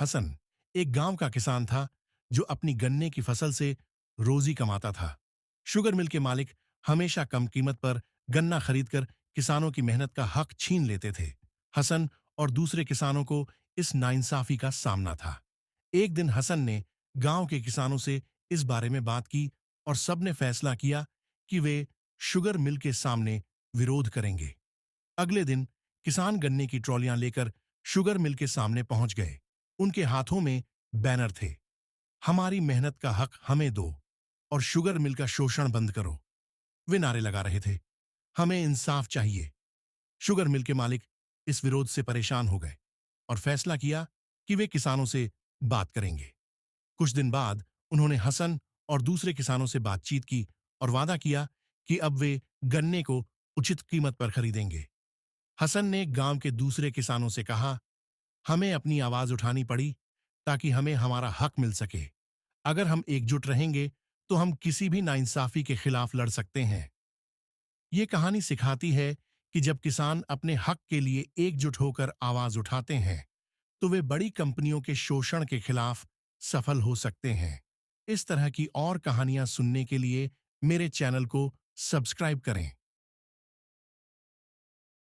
हसन एक गांव का किसान था जो अपनी गन्ने की फसल से रोजी कमाता था। शुगर मिल के मालिक हमेशा कम कीमत पर गन्ना खरीदकर किसानों की मेहनत का हक छीन लेते थे। हसन और दूसरे किसानों को इस नाइंसाफी का सामना था। एक दिन हसन ने गांव के किसानों से इस बारे में बात की और सबने फैसला किया कि वे शुगर मिल के सामने विरोध करेंगे। अगले दिन किसान गन्ने की ट्रॉलियां लेकर शुगर मिल के सामने पहुंच गए। उनके हाथों में बैनर थे, हमारी मेहनत का हक हमें दो और शुगर मिल का शोषण बंद करो। वे नारे लगा रहे थे, हमें इंसाफ चाहिए। शुगर मिल के मालिक इस विरोध से परेशान हो गए और फैसला किया कि वे किसानों से बात करेंगे। कुछ दिन बाद उन्होंने हसन और दूसरे किसानों से बातचीत की और वादा किया कि अब वे गन्ने को उचित कीमत पर खरीदेंगे। हसन ने गांव के दूसरे किसानों से कहा, हमें अपनी आवाज उठानी पड़ी ताकि हमें हमारा हक मिल सके। अगर हम एकजुट रहेंगे तो हम किसी भी नाइंसाफी के खिलाफ लड़ सकते हैं। ये कहानी सिखाती है कि जब किसान अपने हक के लिए एकजुट होकर आवाज उठाते हैं तो वे बड़ी कंपनियों के शोषण के खिलाफ सफल हो सकते हैं। इस तरह की और कहानियां सुनने के लिए मेरे चैनल को सब्सक्राइब करें।